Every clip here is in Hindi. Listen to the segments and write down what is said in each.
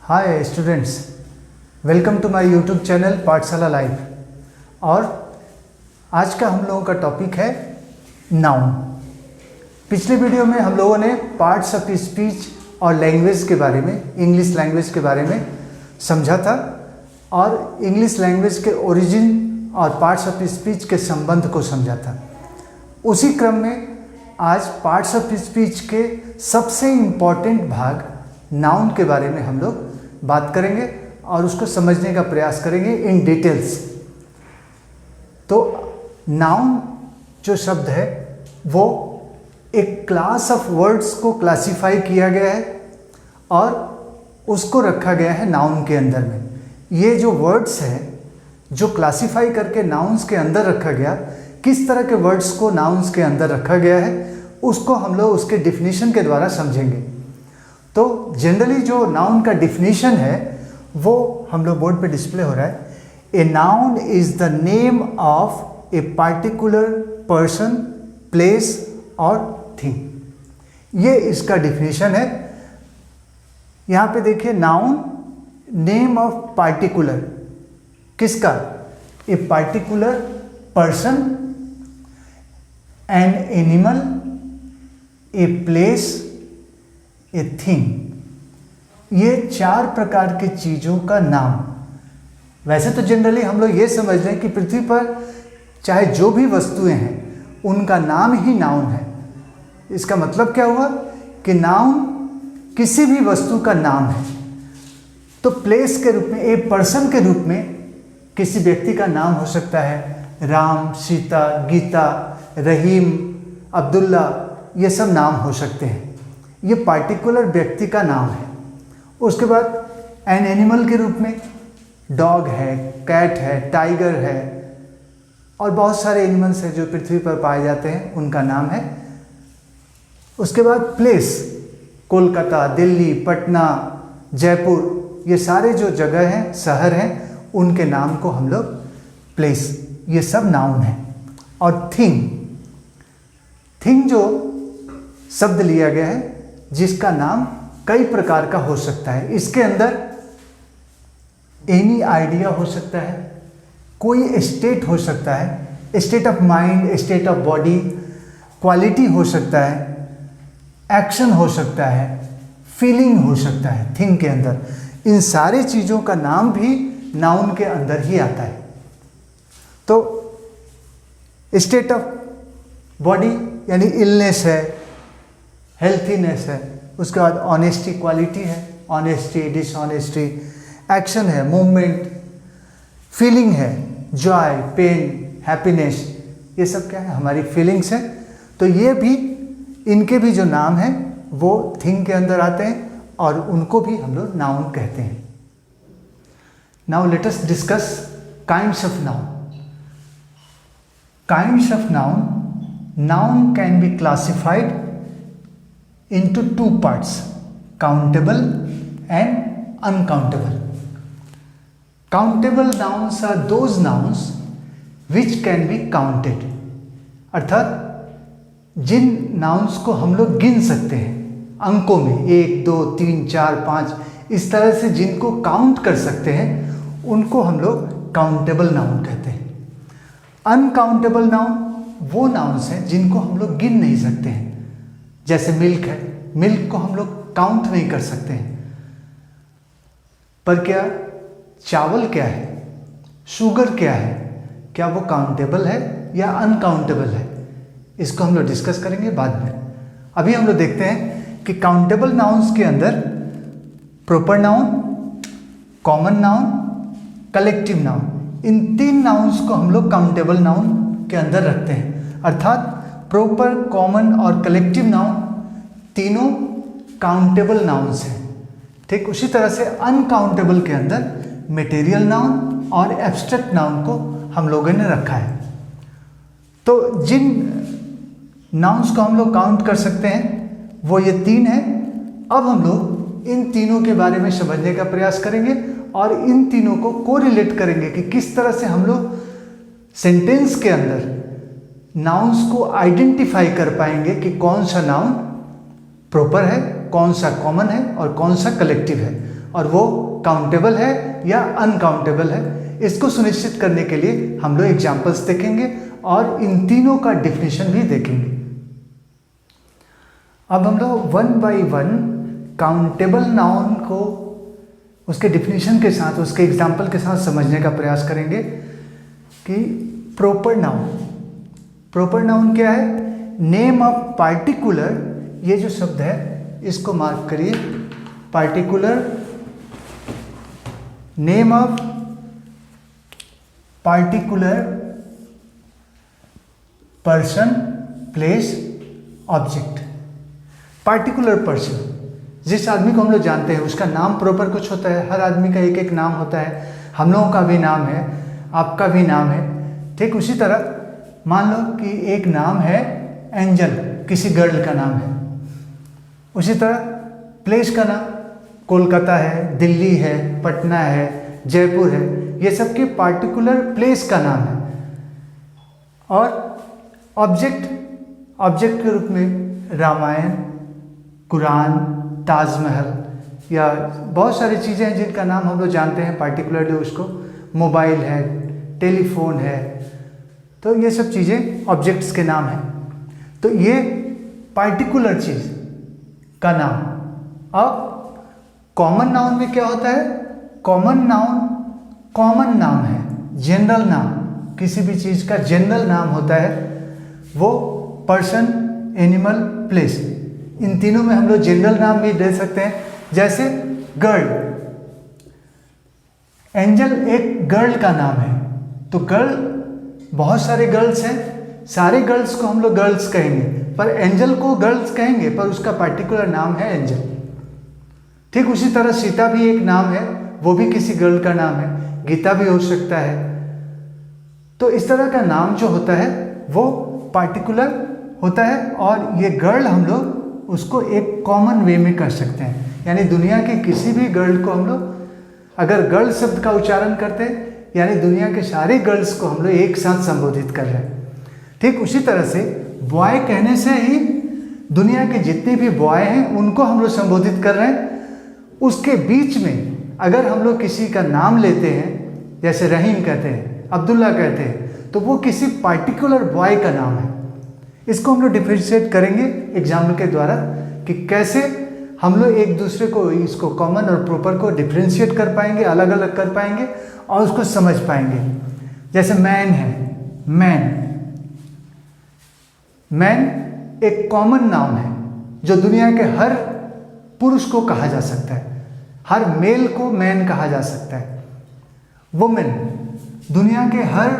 Hi students, welcome to my YouTube channel Pathshala live. और आज का हम लोगों का टॉपिक है नाउन। पिछले वीडियो में हम लोगों ने पार्ट्स ऑफ स्पीच और लैंग्वेज के बारे में, इंग्लिश लैंग्वेज के बारे में समझा था और इंग्लिश लैंग्वेज के ओरिजिन और पार्ट्स ऑफ स्पीच के संबंध को समझा था। उसी क्रम में आज पार्ट्स ऑफ स्पीच के सबसे इम्पॉर्टेंट भाग नाउन के बारे में हम लोग बात करेंगे और उसको समझने का प्रयास करेंगे इन डिटेल्स। तो नाउन जो शब्द है वो एक क्लास ऑफ वर्ड्स को क्लासिफाई किया गया है और उसको रखा गया है नाउन के अंदर में। ये जो वर्ड्स हैं जो क्लासिफाई करके नाउन्स के अंदर रखा गया, किस तरह के वर्ड्स को नाउन्स के अंदर रखा गया है उसको हम लोग उसके डिफिनीशन के द्वारा समझेंगे। तो जनरली जो नाउन का डिफिनीशन है वो हम लोग बोर्ड पे डिस्प्ले हो रहा है। A noun is the name of a particular person, place और थिंग। ये इसका डिफिनीशन है। यहाँ पे देखिए, नाउन नेम ऑफ पार्टिकुलर, किसका? A particular person, an animal, a place, a thing. ये चार प्रकार के चीज़ों का नाम। वैसे तो जनरली हम लोग ये समझ लें कि पृथ्वी पर चाहे जो भी वस्तुएं हैं उनका नाम ही नाउन है। इसका मतलब क्या हुआ कि नाउन किसी भी वस्तु का नाम है। तो प्लेस के रूप में, ए पर्सन के रूप में किसी व्यक्ति का नाम हो सकता है। राम, सीता, गीता, रहीम, अब्दुल्ला, ये सब नाम हो सकते हैं। ये पार्टिकुलर व्यक्ति का नाम है। उसके बाद एन एनिमल के रूप में डॉग है, कैट है, टाइगर है और बहुत सारे एनिमल्स हैं जो पृथ्वी पर पाए जाते हैं, उनका नाम है। उसके बाद प्लेस, कोलकाता, दिल्ली, पटना, जयपुर, ये सारे जो जगह हैं, शहर हैं, उनके नाम को हम लोग प्लेस, ये सब नाउन है। और थिंग, थिंग जो शब्द लिया गया है जिसका नाम कई प्रकार का हो सकता है। इसके अंदर एनी आइडिया हो सकता है, कोई स्टेट हो सकता है, state of mind, state of body, quality हो सकता है, एक्शन हो सकता है, फीलिंग हो सकता है। थिंग के अंदर इन सारी चीज़ों का नाम भी नाउन के अंदर ही आता है। तो स्टेट ऑफ बॉडी यानी इलनेस है, हेल्थीनेस है। उसके बाद ऑनेस्टी, क्वालिटी है, ऑनेस्टी, डिसऑनेस्टी, एक्शन है, मूवमेंट, फीलिंग है, जॉय, पेन, हैप्पीनेस, ये सब क्या है? हमारी फीलिंग्स हैं। तो ये भी, इनके भी जो नाम हैं वो थिंग के अंदर आते हैं और उनको भी हम लोग नाउन कहते हैं। Now let us discuss kinds of noun. Kinds of noun, noun can be classified into two parts, countable and uncountable. Countable nouns are those nouns which can be counted, अर्थात जिन nouns को हम लोग गिन सकते हैं अंकों में, 1, 2, 3, 4, 5, इस तरह से जिनको काउंट कर सकते हैं उनको हम लोग काउंटेबल नाउन कहते हैं। अनकाउंटेबल नाउन वो नाउन्स हैं जिनको हम लोग गिन नहीं सकते हैं। जैसे मिल्क है, मिल्क को हम लोग काउंट नहीं कर सकते हैं। पर क्या चावल क्या है, शुगर क्या है, क्या वो काउंटेबल है या अनकाउंटेबल है? इसको हम लोग डिस्कस करेंगे बाद में। अभी हम लोग देखते हैं कि काउंटेबल नाउन्स के अंदर proper noun, common noun, collective noun, इन तीन नाउन्स को हम लोग काउंटेबल नाउन के अंदर रखते हैं। अर्थात प्रॉपर, कॉमन और कलेक्टिव नाउन तीनों काउंटेबल नाउन्स हैं। ठीक उसी तरह से अनकाउंटेबल के अंदर मटेरियल नाउन और एब्स्ट्रैक्ट नाउन को हम लोगों ने रखा है। तो जिन नाउन्स को हम लोग काउंट कर सकते हैं वो ये तीन हैं। अब हम लोग इन तीनों के बारे में समझने का प्रयास करेंगे और इन तीनों को कोरिलेट करेंगे कि किस तरह से हम लोग सेंटेंस के अंदर नाउन्स को आइडेंटिफाई कर पाएंगे कि कौन सा नाउन प्रॉपर है, कौन सा कॉमन है और कौन सा कलेक्टिव है। और वो काउंटेबल है या अनकाउंटेबल है। इसको सुनिश्चित करने के लिए हम लोग एग्जाम्पल्स देखेंगे और इन तीनों का डिफिनेशन भी देखेंगे। अब हम लोग one by one countable noun को उसके डिफिनेशन के साथ, उसके एग्जाम्पल के साथ समझने का प्रयास करेंगे कि प्रॉपर नाउन, प्रॉपर नाउन क्या है? नेम ऑफ पार्टिकुलर, ये जो शब्द है इसको मार्क करिए, particular, name of particular person, place, object. Particular person, जिस आदमी को हम लोग जानते हैं उसका नाम प्रॉपर कुछ होता है। हर आदमी का एक एक नाम होता है, हम लोगों का भी नाम है, आपका भी नाम है। ठीक उसी तरह मान लो कि एक नाम है एंजल, किसी गर्ल का नाम है। उसी तरह प्लेस का नाम कोलकाता है, दिल्ली है, पटना है, जयपुर है, ये सब के पार्टिकुलर प्लेस का नाम है। और ऑब्जेक्ट, ऑब्जेक्ट के रूप में रामायण, कुरान, ताजमहल या बहुत सारी चीज़ें हैं जिनका नाम हम लोग जानते हैं पार्टिकुलरली, उसको मोबाइल है, टेलीफोन है, तो ये सब चीज़ें ऑब्जेक्ट्स के नाम हैं। तो ये पार्टिकुलर चीज़ का नाम। अब कॉमन नाउन में क्या होता है? कॉमन नाउन कॉमन नाम है, जनरल नाम, किसी भी चीज़ का जनरल नाम होता है, वो पर्सन, एनिमल, प्लेस, इन तीनों में हम लोग जनरल नाम भी दे सकते हैं। जैसे गर्ल, एंजल एक गर्ल का नाम है, तो गर्ल, बहुत सारे गर्ल्स हैं, सारे गर्ल्स को हम लोग गर्ल्स कहेंगे, पर एंजल को गर्ल्स कहेंगे, पर उसका पार्टिकुलर नाम है एंजल। ठीक उसी तरह सीता भी एक नाम है, वो भी किसी गर्ल का नाम है, गीता भी हो सकता है। तो इस तरह का नाम जो होता है वो पार्टिकुलर होता है, और ये गर्ल हम लोग उसको एक कॉमन वे में कर सकते हैं। यानी दुनिया की किसी भी गर्ल को हम लोग अगर गर्ल शब्द का उच्चारण करते हैं, यानी दुनिया के सारे गर्ल्स को हम लोग एक साथ संबोधित कर रहे हैं। ठीक उसी तरह से बॉय कहने से ही दुनिया के जितने भी बॉय हैं उनको हम लोग संबोधित कर रहे हैं। उसके बीच में अगर हम लोग किसी का नाम लेते हैं, जैसे रहीम कहते हैं, अब्दुल्ला कहते हैं, तो वो किसी पार्टिकुलर बॉय का नाम है। इसको हम लोग डिफरेंशिएट करेंगे एग्जाम्पल के द्वारा कि कैसे हम लोग एक दूसरे को, इसको कॉमन और प्रॉपर को डिफरेंशिएट कर पाएंगे, अलग अलग कर पाएंगे और उसको समझ पाएंगे। जैसे मैन है, मैन, मैन एक कॉमन नाम है जो दुनिया के हर पुरुष को कहा जा सकता है, हर मेल को मैन कहा जा सकता है। वुमेन, दुनिया के हर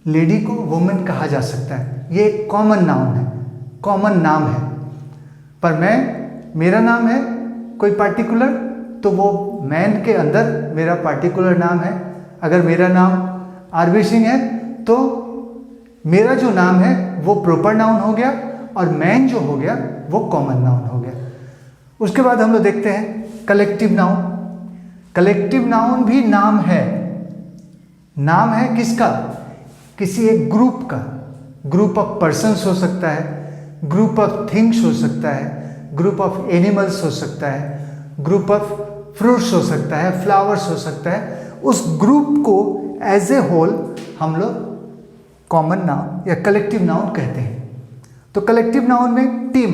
लेडी को वुमेन कहा जा सकता है, ये एक कॉमन नाउन है, कॉमन नाम है। पर मैं, मेरा नाम है कोई पार्टिकुलर, तो वो मैन के अंदर मेरा पार्टिकुलर नाम है। अगर मेरा नाम आरबी सिंह है तो मेरा जो नाम है वो प्रॉपर नाउन हो गया, और मैन जो हो गया वो कॉमन नाउन हो गया। उसके बाद हम लोग देखते हैं कलेक्टिव नाउन। कलेक्टिव नाउन भी नाम है, नाम है किसका? किसी एक ग्रुप का, ग्रुप ऑफ पर्सन्स हो सकता है, ग्रुप ऑफ थिंग्स हो सकता है, ग्रुप ऑफ एनिमल्स हो सकता है, ग्रुप ऑफ फ्रूट्स हो सकता है, फ्लावर्स हो सकता है। उस ग्रुप को एज ए होल हम लोग कॉमन नाउन या कलेक्टिव नाउन कहते हैं। तो कलेक्टिव नाउन में टीम,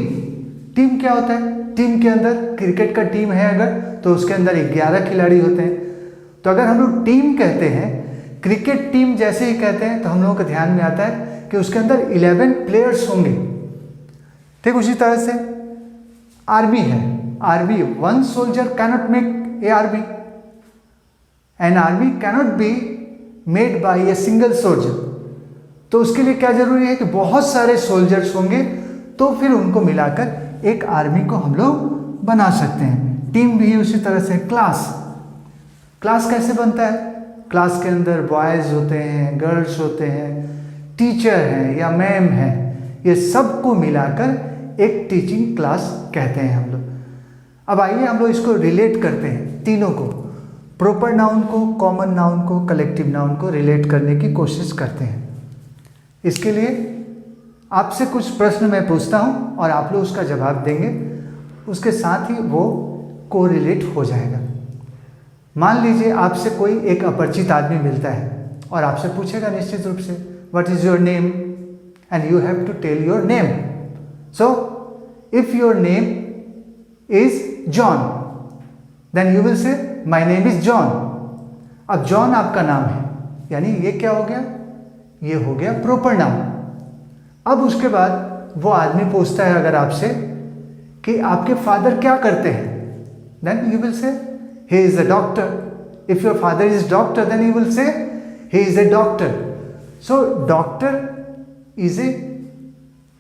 टीम क्या होता है? टीम के अंदर क्रिकेट का टीम है अगर, तो उसके अंदर 11 खिलाड़ी होते हैं। तो अगर हम लोग टीम कहते हैं, क्रिकेट टीम जैसे ही कहते हैं, तो हम लोगों को ध्यान में आता है कि उसके अंदर 11 प्लेयर्स होंगे। ठीक उसी तरह से आर्मी है, army, one soldier cannot make a army, an army cannot be made by a single soldier. तो उसके लिए क्या जरूरी है कि बहुत सारे सोल्जर्स होंगे, तो फिर उनको मिलाकर एक आर्मी को हम लोग बना सकते हैं। टीम भी उसी तरह से। क्लास, क्लास कैसे बनता है? क्लास के अंदर बॉयज़ होते हैं, गर्ल्स होते हैं, टीचर हैं या मैम हैं, ये सबको मिलाकर एक टीचिंग क्लास कहते हैं हम लोग। अब आइए हम लोग इसको रिलेट करते हैं, तीनों को, प्रॉपर नाउन को, कॉमन नाउन को, कलेक्टिव नाउन को रिलेट करने की कोशिश करते हैं। इसके लिए आपसे कुछ प्रश्न मैं पूछता हूँ और आप लोग उसका जवाब देंगे, उसके साथ ही वो कोरिलेट हो जाएगा। मान लीजिए आपसे कोई एक अपरिचित आदमी मिलता है और आपसे पूछेगा निश्चित रूप से what is your name, and you have to tell your name. So if your name is John, then you will say my name is John. अब जॉन आपका नाम है, यानी ये क्या हो गया, ये हो गया प्रॉपर नाउन. अब उसके बाद वो आदमी पूछता है अगर आपसे कि आपके फादर क्या करते हैं, then you will say he is a doctor. If your father is doctor, then you will say he is a doctor. So doctor is a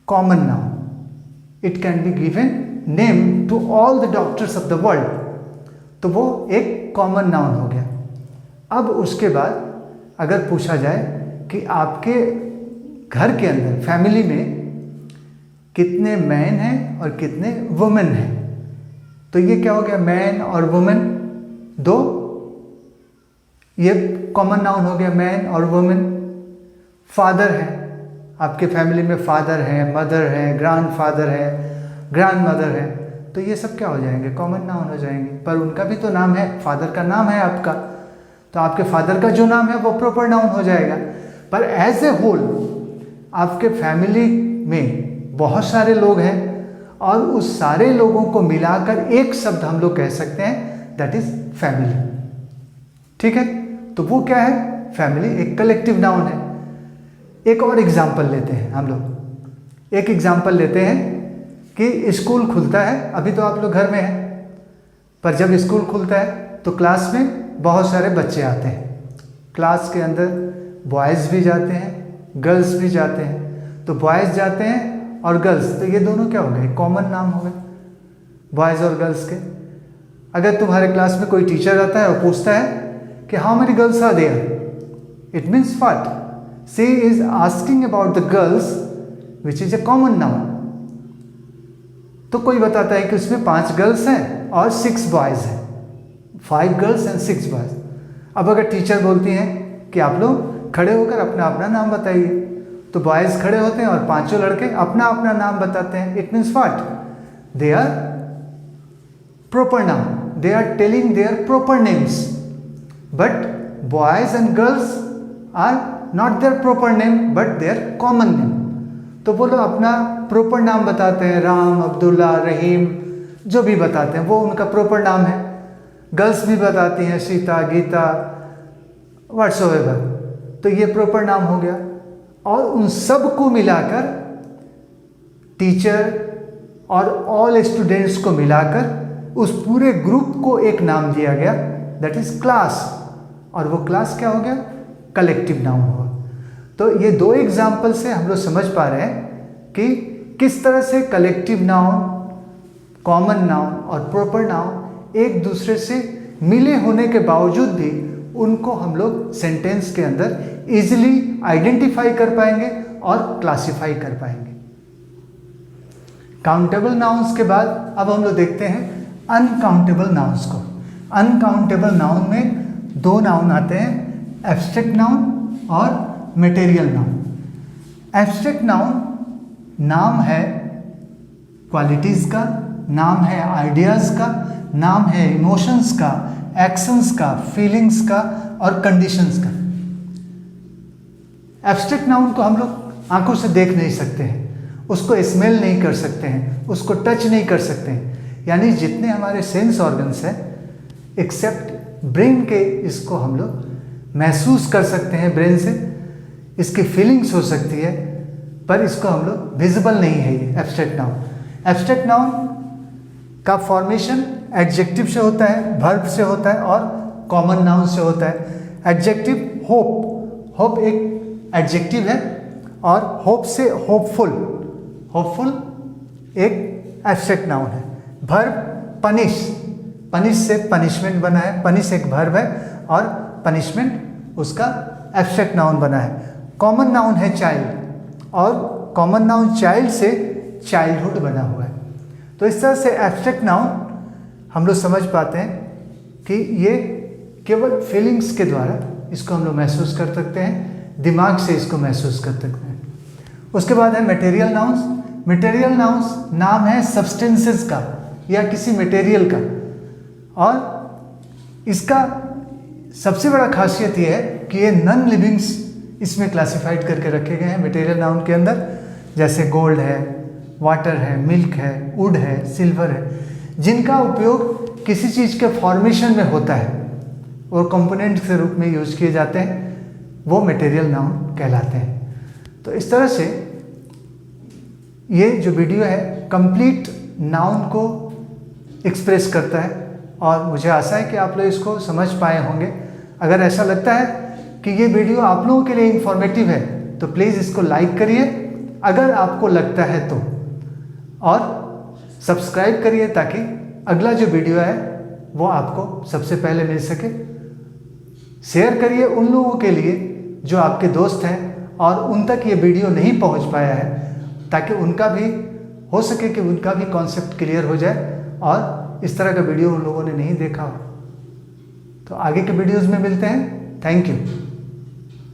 common noun. It can be given name to all the doctors of the world. तो वो एक कॉमन नाउन हो गया. अब उसके बाद अगर पूछा जाए कि आपके घर के अंदर फैमिली में कितने मैन हैं और कितने वुमेन हैं, तो ये क्या हो गया, मैन और वुमेन दो, ये कॉमन नाउन हो गया, मैन और वुमेन. फादर है, आपके फैमिली में फादर है, मदर है, ग्रैंडफादर है, ग्रैंडमदर है, तो ये सब क्या हो जाएंगे, कॉमन नाउन हो जाएंगे. पर उनका भी तो नाम है, फादर का नाम है आपका, तो आपके फादर का जो नाम है वो प्रॉपर नाउन हो जाएगा. पर एज ए होल आपके फैमिली में बहुत सारे लोग हैं और उस सारे लोगों को मिलाकर एक शब्द हम लोग कह सकते हैं, दैट इज फैमिली. ठीक है, तो वो क्या है, फैमिली एक कलेक्टिव नाउन है. एक और एग्जाम्पल लेते हैं हम लोग. एक एग्जाम्पल लेते हैं कि स्कूल खुलता है, अभी तो आप लोग घर में हैं, पर जब स्कूल खुलता है तो क्लास में बहुत सारे बच्चे आते हैं. क्लास के अंदर बॉयज़ भी जाते हैं, गर्ल्स भी जाते हैं. तो बॉयज़ जाते हैं और गर्ल्स, तो ये दोनों क्या हो गए, कॉमन नाम हो गए, बॉयज़ और गर्ल्स के. अगर तुम्हारे क्लास में कोई टीचर आता है और पूछता है कि how many girls are there, it means what, she is asking about the girls which is a common noun. तो कोई बताता है कि उसमें 5 गर्ल्स हैं और 6 बॉयज़ हैं, 5 गर्ल्स एंड 6 बॉयज़. अब अगर टीचर बोलती हैं कि आप लोग खड़े होकर अपना अपना नाम बताइए, तो बॉयज़ खड़े होते हैं और 5 लड़के अपना अपना नाम बताते हैं. It means what, they are proper noun, they are telling their proper names, but boys and girls are not their proper name but their common name. तो वो लोग अपना प्रॉपर नाम बताते हैं, राम, अब्दुल्ला, रहीम, जो भी बताते हैं वो उनका प्रॉपर नाम है. गर्ल्स भी बताती हैं सीता, गीता, व्हाट्सएवर, तो ये प्रॉपर नाम हो गया. और उन सब को मिलाकर टीचर और ऑल स्टूडेंट्स को मिलाकर उस पूरे ग्रुप को एक नाम दिया गया, दैट इज क्लास. और वो क्लास क्या हो गया, कलेक्टिव नाउन हुआ. तो ये 2 एग्जाम्पल से हम लोग समझ पा रहे हैं कि किस तरह से कलेक्टिव नाउन, कॉमन नाउन और प्रॉपर नाउन एक दूसरे से मिले होने के बावजूद भी उनको हम लोग सेंटेंस के अंदर इजीली आइडेंटिफाई कर पाएंगे और क्लासिफाई कर पाएंगे. काउंटेबल नाउन्स के बाद अब हम लोग देखते हैं अनकाउंटेबल नाउन्स को. अनकाउंटेबल नाउन में 2 नाउन आते हैं, एब्स्ट्रैक्ट नाउन और मटेरियल नाउन. एब्स्ट्रैक्ट नाउन नाम है क्वालिटीज़ का, नाम है आइडियाज़ का, नाम है इमोशंस का, एक्शंस का, फीलिंग्स का और कंडीशंस का. एब्स्ट्रैक्ट नाउन को हम लोग आंखों से देख नहीं सकते हैं, उसको स्मेल नहीं कर सकते हैं, उसको टच नहीं कर सकते हैं. यानी जितने हमारे सेंस ऑर्गन्स हैं एक्सेप्ट ब्रेन के, इसको हम लोग महसूस कर सकते हैं ब्रेन से, इसकी फीलिंग्स हो सकती है, पर इसको हम लोग विजिबल नहीं है ये एब्स्ट्रैक्ट नाउन. एब्स्ट्रैक्ट नाउन का फॉर्मेशन एडजेक्टिव से होता है, वर्ब से होता है और कॉमन नाउन से होता है. एडजेक्टिव होप, होप एक एडजेक्टिव है और होप से होपफुल, होपफुल एक एब्स्ट्रैक्ट नाउन है. वर्ब पनिश, पनिश से पनिशमेंट बना है, पनिश एक वर्ब है और पनिशमेंट उसका एब्स्ट्रैक्ट नाउन बना है. कॉमन नाउन है चाइल्ड और कॉमन नाउन चाइल्ड से चाइल्डहुड बना हुआ है. तो इस तरह से एब्स्ट्रैक्ट नाउन हम लोग समझ पाते हैं कि ये केवल फीलिंग्स के द्वारा इसको हम लोग महसूस कर सकते हैं, दिमाग से इसको महसूस कर सकते हैं. उसके बाद है मटेरियल नाउन्स. मटेरियल नाउन्स नाम है सब्सटेंसेस का या किसी मटेरियल का, और इसका सबसे बड़ा खासियत ये है कि ये नॉन लिविंग्स इसमें क्लासिफाइड करके रखे गए हैं मटेरियल नाउन के अंदर, जैसे गोल्ड है, वाटर है, मिल्क है, वुड है, सिल्वर है, जिनका उपयोग किसी चीज़ के फॉर्मेशन में होता है और कंपोनेंट के रूप में यूज किए जाते हैं, वो मटेरियल नाउन कहलाते हैं। तो इस तरह से ये जो वीडियो है कंप्लीट नाउन को एक्सप्रेस करता है और मुझे आशा है कि आप लोग इसको समझ पाए होंगे। अगर ऐसा लगता है कि ये वीडियो आप लोगों के लिए इंफॉर्मेटिव है तो प्लीज़ इसको लाइक करिए अगर आपको लगता है तो, और सब्सक्राइब करिए ताकि अगला जो वीडियो है वो आपको सबसे पहले मिल सके। शेयर करिए उन लोगों के लिए जो आपके दोस्त हैं और उन तक ये वीडियो नहीं पहुंच पाया है, ताकि उनका भी हो सके कि उनका भी कॉन्सेप्ट क्लियर हो जाए और इस तरह का वीडियो उन लोगों ने नहीं देखा हो। तो आगे के वीडियोज़ में मिलते हैं। Thank you.